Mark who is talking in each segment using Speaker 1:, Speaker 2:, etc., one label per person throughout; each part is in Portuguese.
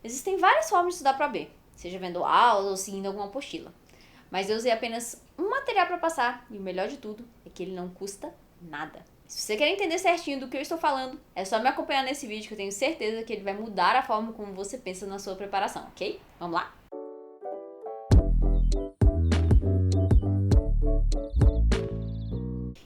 Speaker 1: Existem várias formas de estudar para OAB, seja vendo aulas ou seguindo alguma apostila. Mas eu usei apenas um material para passar e o melhor de tudo é que ele não custa nada. Se você quer entender certinho do que eu estou falando, é só me acompanhar nesse vídeo que eu tenho certeza que ele vai mudar a forma como você pensa na sua preparação, ok? Vamos lá?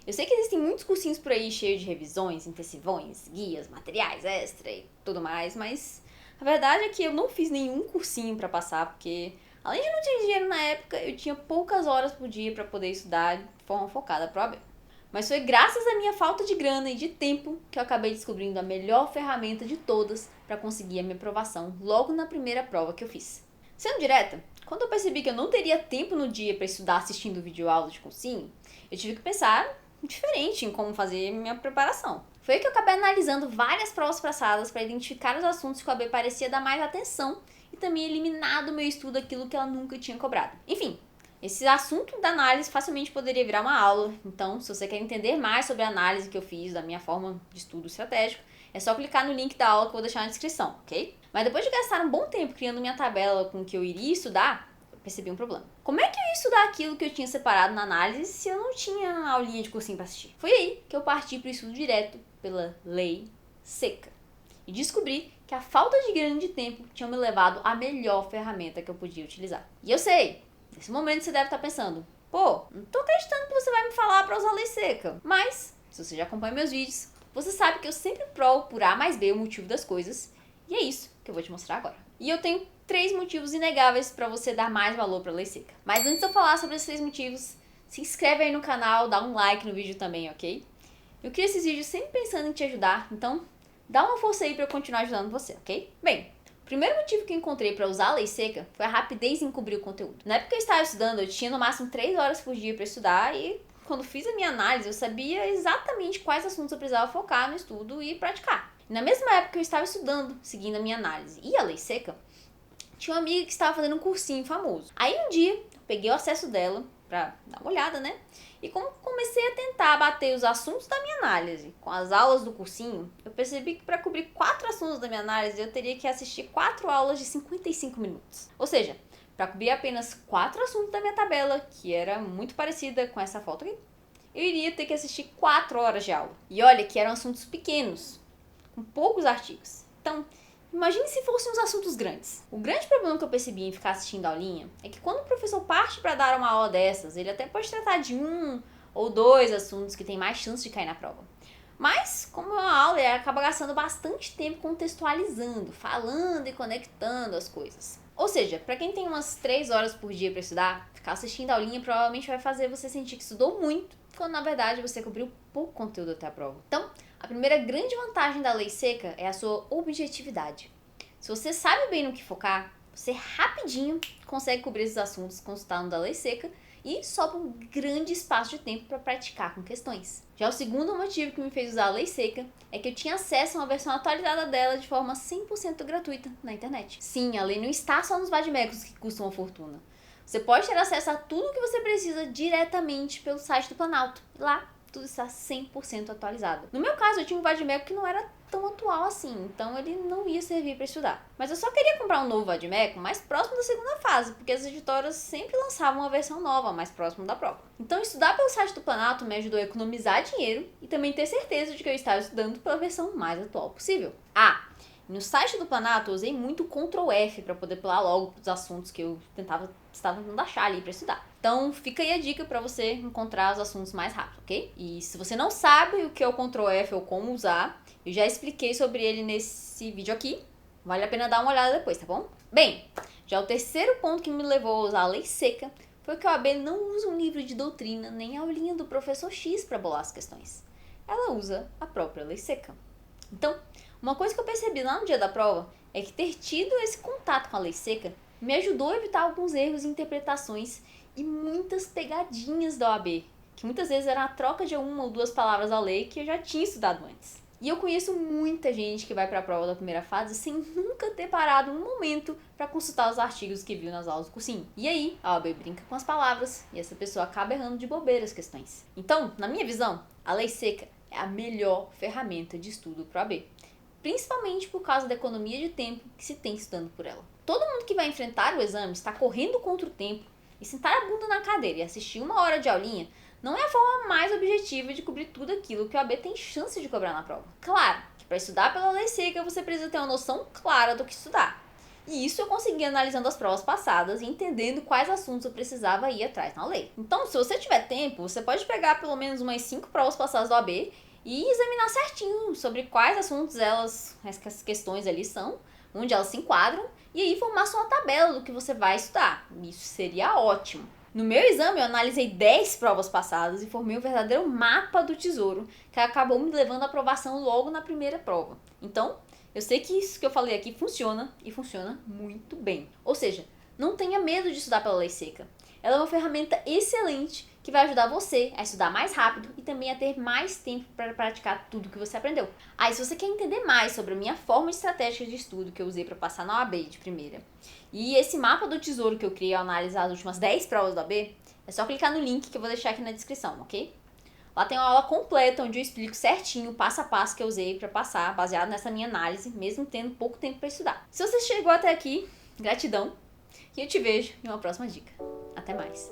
Speaker 1: Eu sei que existem muitos cursinhos por aí cheios de revisões, intensivões, guias, materiais extra e tudo mais, mas a verdade é que eu não fiz nenhum cursinho para passar, porque além de não ter dinheiro na época, eu tinha poucas horas por dia para poder estudar de forma focada para a OAB. Mas foi graças à minha falta de grana e de tempo que eu acabei descobrindo a melhor ferramenta de todas para conseguir a minha aprovação logo na primeira prova que eu fiz. Sendo direta, quando eu percebi que eu não teria tempo no dia para estudar assistindo videoaula de cursinho, eu tive que pensar diferente em como fazer minha preparação. Foi aí que eu acabei analisando várias provas passadas para identificar os assuntos que a OAB parecia dar mais atenção e também eliminar do meu estudo aquilo que ela nunca tinha cobrado. Enfim, esse assunto da análise facilmente poderia virar uma aula, então se você quer entender mais sobre a análise que eu fiz, da minha forma de estudo estratégico, é só clicar no link da aula que eu vou deixar na descrição, ok? Mas depois de gastar um bom tempo criando minha tabela com o que eu iria estudar, eu percebi um problema. Como é que eu ia estudar aquilo que eu tinha separado na análise se eu não tinha aulinha de cursinho para assistir? Foi aí que eu parti para o estudo direto pela lei seca e descobri que a falta de grana e de tempo tinha me levado à melhor ferramenta que eu podia utilizar. E eu sei, nesse momento você deve estar pensando, pô, não tô acreditando que você vai me falar para usar a lei seca. Mas, se você já acompanha meus vídeos, você sabe que eu sempre provo por A mais B o motivo das coisas, e é isso que eu vou te mostrar agora. E eu tenho 3 motivos inegáveis para você dar mais valor para a lei seca. Mas antes de eu falar sobre esses 3 motivos, se inscreve aí no canal, dá um like no vídeo também, ok? Eu crio esses vídeos sempre pensando em te ajudar, então dá uma força aí para eu continuar ajudando você, ok? Bem, o primeiro motivo que eu encontrei para usar a lei seca foi a rapidez em cobrir o conteúdo. Na época que eu estava estudando, eu tinha no máximo 3 horas por dia para estudar e quando fiz a minha análise, eu sabia exatamente quais assuntos eu precisava focar no estudo e praticar. Na mesma época que eu estava estudando, seguindo a minha análise e a lei seca, tinha uma amiga que estava fazendo um cursinho famoso. Aí um dia, eu peguei o acesso dela pra dar uma olhada, né? E como comecei a tentar bater os assuntos da minha análise com as aulas do cursinho, eu percebi que para cobrir 4 assuntos da minha análise, eu teria que assistir 4 aulas de 55 minutos. Ou seja, para cobrir apenas 4 assuntos da minha tabela, que era muito parecida com essa foto aqui, eu iria ter que assistir 4 horas de aula. E olha que eram assuntos pequenos, com poucos artigos. Então, imagine se fossem uns assuntos grandes. O grande problema que eu percebi em ficar assistindo a aulinha é que quando o professor parte para dar uma aula dessas, ele até pode tratar de 1 ou 2 assuntos que tem mais chance de cair na prova. Mas, como é uma aula, ele acaba gastando bastante tempo contextualizando, falando e conectando as coisas. Ou seja, para quem tem umas 3 horas por dia para estudar, ficar assistindo a aulinha provavelmente vai fazer você sentir que estudou muito, quando na verdade você cobriu pouco conteúdo até a prova. Então, a primeira grande vantagem da lei seca é a sua objetividade. Se você sabe bem no que focar, você rapidinho consegue cobrir esses assuntos consultando da lei seca e sobra um grande espaço de tempo para praticar com questões. Já o segundo motivo que me fez usar a lei seca é que eu tinha acesso a uma versão atualizada dela de forma 100% gratuita na internet. Sim, a lei não está só nos vademecums que custam uma fortuna. Você pode ter acesso a tudo o que você precisa diretamente pelo site do Planalto. Lá, tudo está 100% atualizado. No meu caso, eu tinha um Vadimeco que não era tão atual assim, então ele não ia servir para estudar. Mas eu só queria comprar um novo Vadimeco mais próximo da segunda fase, porque as editoras sempre lançavam uma versão nova mais próximo da prova. Então estudar pelo site do Planalto me ajudou a economizar dinheiro e também ter certeza de que eu estava estudando pela versão mais atual possível. No site do Planalto eu usei muito o Ctrl F para poder pular logo os assuntos que eu estava tentando achar ali para estudar. Então fica aí a dica para você encontrar os assuntos mais rápido, ok? E se você não sabe o que é o Ctrl F ou como usar, eu já expliquei sobre ele nesse vídeo aqui. Vale a pena dar uma olhada depois, tá bom? Bem, já o terceiro ponto que me levou a usar a lei seca foi que a OAB não usa um livro de doutrina nem a aulinha do professor X para bolar as questões. Ela usa a própria lei seca. Então, uma coisa que eu percebi lá no dia da prova é que ter tido esse contato com a lei seca me ajudou a evitar alguns erros em interpretações e muitas pegadinhas da OAB, que muitas vezes eram a troca de 1 ou 2 palavras da lei que eu já tinha estudado antes. E eu conheço muita gente que vai para a prova da primeira fase sem nunca ter parado um momento para consultar os artigos que viu nas aulas do cursinho. E aí, a OAB brinca com as palavras e essa pessoa acaba errando de bobeira as questões. Então, na minha visão, a lei seca é a melhor ferramenta de estudo para a OAB. principalmente por causa da economia de tempo que se tem estudando por ela. Todo mundo que vai enfrentar o exame está correndo contra o tempo e sentar a bunda na cadeira e assistir 1 hora de aulinha não é a forma mais objetiva de cobrir tudo aquilo que o AB tem chance de cobrar na prova. Claro que para estudar pela lei seca você precisa ter uma noção clara do que estudar. E isso eu consegui analisando as provas passadas e entendendo quais assuntos eu precisava ir atrás na lei. Então, se você tiver tempo, você pode pegar pelo menos umas 5 provas passadas do AB e examinar certinho sobre quais assuntos essas questões ali são, onde elas se enquadram, e aí formar sua tabela do que você vai estudar. Isso seria ótimo. No meu exame, eu analisei 10 provas passadas e formei um verdadeiro mapa do tesouro, que acabou me levando à aprovação logo na primeira prova. Então, eu sei que isso que eu falei aqui funciona, e funciona muito bem. Ou seja, não tenha medo de estudar pela lei seca. Ela é uma ferramenta excelente que vai ajudar você a estudar mais rápido e também a ter mais tempo para praticar tudo que você aprendeu. E se você quer entender mais sobre a minha forma estratégica de estudo que eu usei para passar na OAB de primeira, e esse mapa do tesouro que eu criei ao analisar as últimas 10 provas da OAB, é só clicar no link que eu vou deixar aqui na descrição, ok? Lá tem uma aula completa onde eu explico certinho, passo a passo que eu usei para passar, baseado nessa minha análise, mesmo tendo pouco tempo para estudar. Se você chegou até aqui, gratidão, e eu te vejo em uma próxima dica. Até mais!